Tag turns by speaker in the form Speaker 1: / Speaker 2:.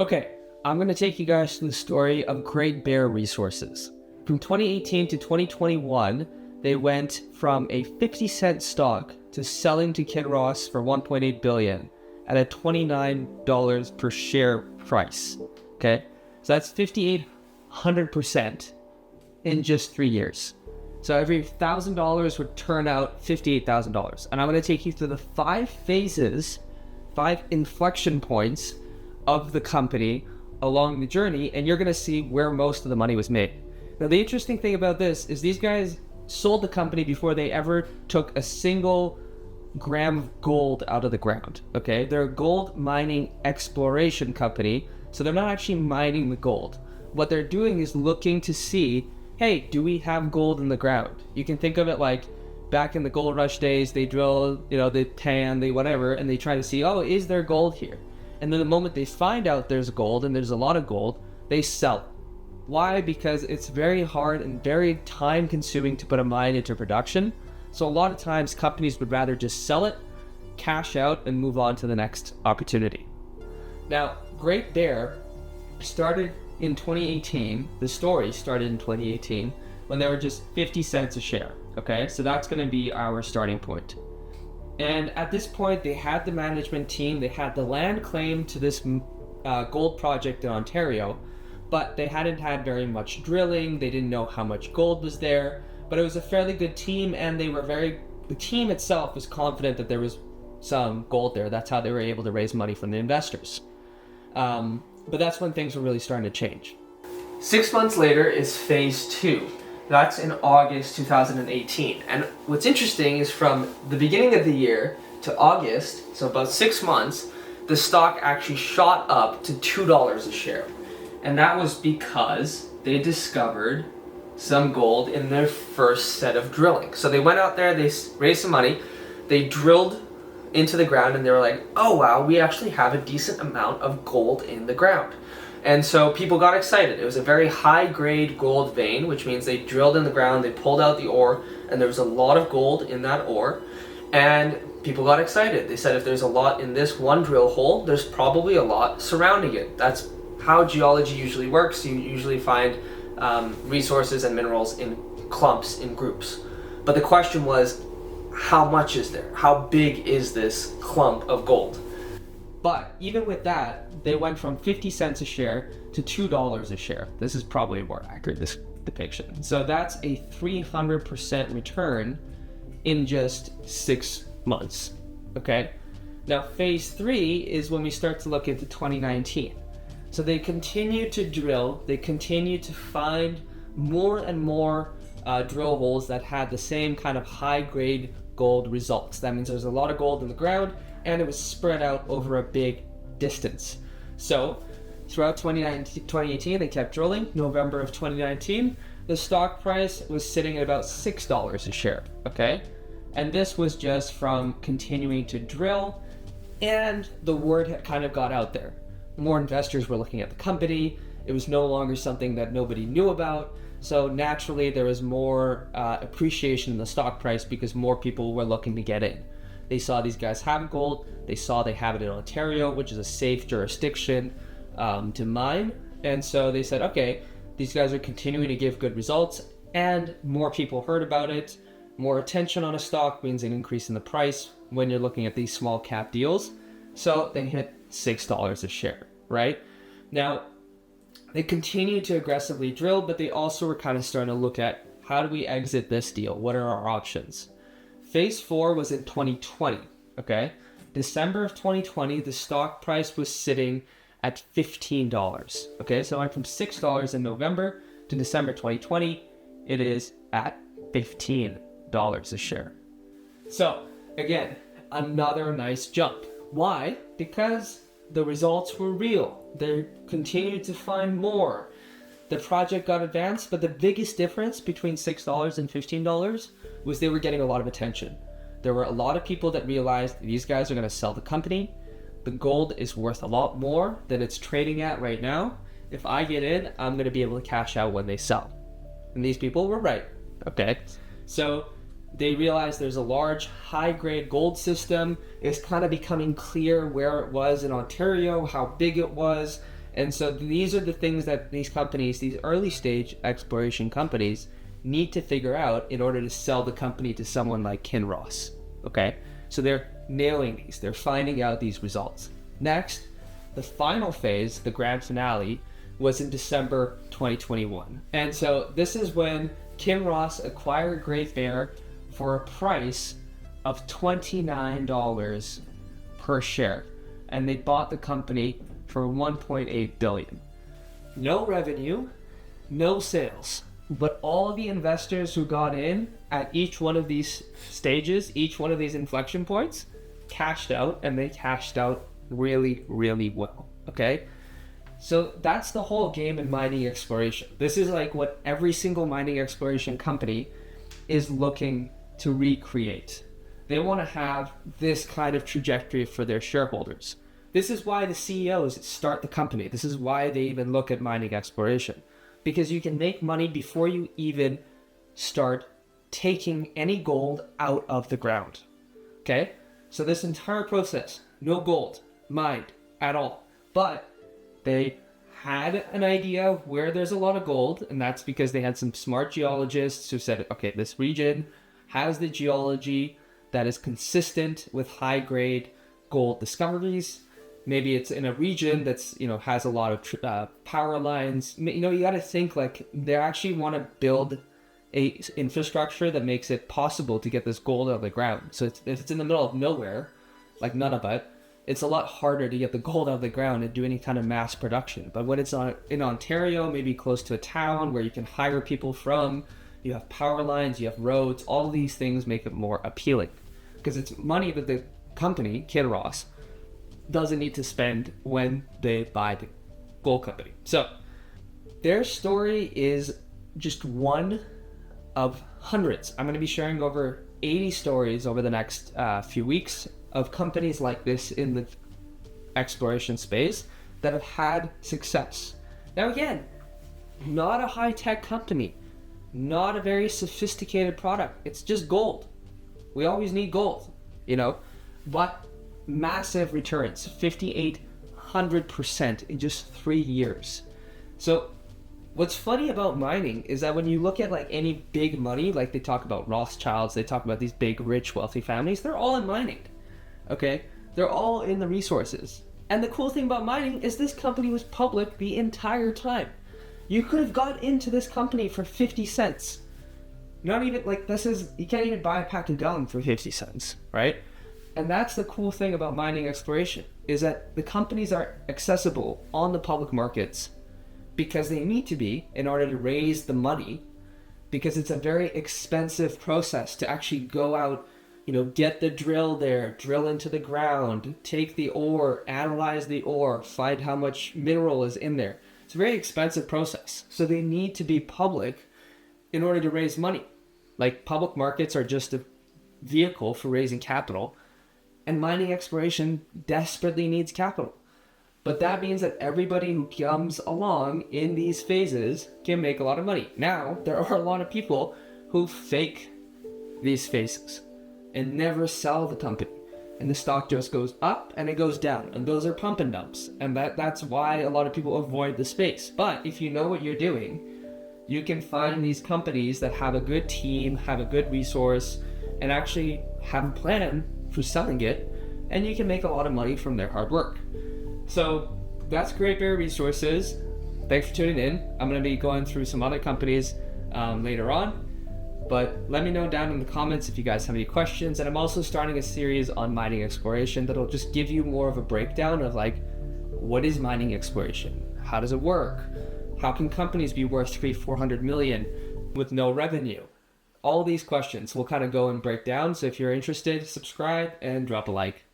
Speaker 1: Okay, I'm going to take you guys through the story of Great Bear Resources. From 2018 to 2021, they went from a 50-cent stock to selling to Kinross for $1.8 billion at a $29 per share price. Okay, so that's 5,800% in just 3 years. So every $1,000 would turn out $58,000. And I'm going to take you through the 5 phases, 5 inflection points of the company along the journey, and you're going to see where most of the money was made. Now, the interesting thing about this is these guys sold the company before they ever took a single gram of gold out of the ground. Okay, they're a gold mining exploration company, so they're not actually mining the gold. What they're doing is looking to see, hey, do we have gold in the ground? You can think of it like back in the gold rush days, they drill, they pan, they whatever, and they try to see, oh, is there gold here? And then the moment they find out there's gold, and there's a lot of gold, they sell it. Why? Because it's very hard and very time consuming to put a mine into production. So a lot of times companies would rather just sell it, cash out, and move on to the next opportunity. Now, Great Bear started in 2018. The story started in 2018 when they were just 50 cents a share. Okay, so that's going to be our starting point. And at this point, they had the management team, they had the land claim to this gold project in Ontario, but they hadn't had very much drilling. They didn't know how much gold was there, but it was a fairly good team, and the team itself was confident that there was some gold there. That's how they were able to raise money from the investors. But that's when things were really starting to change. 6 months later is phase 2. That's in August 2018. And what's interesting is from the beginning of the year to August, so about 6 months, the stock actually shot up to $2 a share. And that was because they discovered some gold in their first set of drilling. So they went out there, they raised some money, they drilled into the ground, and they were like, oh wow, we actually have a decent amount of gold in the ground. And so people got excited. It was a very high-grade gold vein, which means they drilled in the ground, they pulled out the ore, and there was a lot of gold in that ore. And people got excited. They said if there's a lot in this one drill hole, there's probably a lot surrounding it. That's how geology usually works. You usually find resources and minerals in clumps, in groups. But the question was, how much is there? How big is this clump of gold? But even with that, they went from 50 cents a share to $2 a share. This is probably a more accurate depiction. So that's a 300% return in just 6 months. Okay? Now, phase 3 is when we start to look into 2019. So they continue to drill, they continue to find more and more drill holes that had the same kind of high-grade gold results. That means there's a lot of gold in the ground, and it was spread out over a big distance. So throughout 2018, they kept drilling. November of 2019, the stock price was sitting at about $6 a share, okay? And this was just from continuing to drill, and the word had kind of got out there. More investors were looking at the company. It was no longer something that nobody knew about. So naturally, there was more appreciation in the stock price because more people were looking to get in. They saw these guys have gold. They saw they have it in Ontario, which is a safe jurisdiction to mine. And so they said, okay, these guys are continuing to give good results, and more people heard about it. More attention on a stock means an increase in the price when you're looking at these small cap deals. So they hit $6 a share, right? Now, they continued to aggressively drill, but they also were kind of starting to look at, how do we exit this deal? What are our options? Phase 4 was in 2020, okay? December of 2020, the stock price was sitting at $15, okay? So I went from $6 in November to December 2020, it is at $15 a share. So again, another nice jump. Why? Because the results were real. They continued to find more. The project got advanced, but the biggest difference between $6 and $15 was they were getting a lot of attention. There were a lot of people that realized these guys are going to sell the company. The gold is worth a lot more than it's trading at right now. If I get in, I'm going to be able to cash out when they sell. And these people were right. Okay. So they realized there's a large high-grade gold system. It's kind of becoming clear where it was in Ontario, how big it was, And so these are the things that these companies, these early stage exploration companies, need to figure out in order to sell the company to someone like Kinross. Okay, so they're nailing these, they're finding out these results. Next, the final phase, the grand finale, was in December 2021. And so this is when Kinross acquired Great Bear for a price of $29 per share. And they bought the company for $1.8 billion. No revenue, no sales, but all the investors who got in at each one of these stages, each one of these inflection points, cashed out, and they cashed out really, really well. Okay? So that's the whole game in mining exploration. This is like what every single mining exploration company is looking to recreate. They want to have this kind of trajectory for their shareholders. This is why the CEOs start the company. This is why they even look at mining exploration. Because you can make money before you even start taking any gold out of the ground. Okay? So this entire process, no gold mined at all. But they had an idea of where there's a lot of gold, and that's because they had some smart geologists who said, okay, this region has the geology that is consistent with high-grade gold discoveries. Maybe it's in a region that's, has a lot of power lines. You got to think like they actually want to build a infrastructure that makes it possible to get this gold out of the ground. So if it's in the middle of nowhere, like Nunavut, it's a lot harder to get the gold out of the ground and do any kind of mass production. But when it's in Ontario, maybe close to a town where you can hire people from, you have power lines, you have roads, all of these things make it more appealing. Because it's money that the company, Kinross, doesn't need to spend when they buy the gold company. So their story is just one of hundreds. I'm going to be sharing over 80 stories over the next few weeks of companies like this in the exploration space that have had success. Now again, not a high-tech company, not a very sophisticated product. It's just gold. We always need gold, but massive returns, 5,800% in just 3 years. So what's funny about mining is that when you look at like any big money, like they talk about Rothschilds, they talk about these big, rich, wealthy families, they're all in mining, okay? They're all in the resources. And the cool thing about mining is this company was public the entire time. You could have got into this company for 50 cents. Not even, you can't even buy a pack of gum for 50 cents, right? And that's the cool thing about mining exploration, is that the companies are accessible on the public markets because they need to be in order to raise the money, because it's a very expensive process to actually go out, get the drill there, drill into the ground, take the ore, analyze the ore, find how much mineral is in there. It's a very expensive process. So they need to be public in order to raise money. Like public markets are just a vehicle for raising capital. And mining exploration desperately needs capital. But that means that everybody who comes along in these phases can make a lot of money. Now, there are a lot of people who fake these phases and never sell the company. And the stock just goes up and it goes down. And those are pump and dumps. And that's why a lot of people avoid the space. But if you know what you're doing, you can find these companies that have a good team, have a good resource, and actually have a plan for selling it, and you can make a lot of money from their hard work. So that's Great Bear Resources. Thanks for tuning in. I'm going to be going through some other companies later on, but let me know down in the comments if you guys have any questions. And I'm also starting a series on mining exploration that'll just give you more of a breakdown of what is mining exploration? How does it work? How can companies be worth 300-400 million with no revenue? All these questions we'll kind of go and break down. So if you're interested, subscribe and drop a like.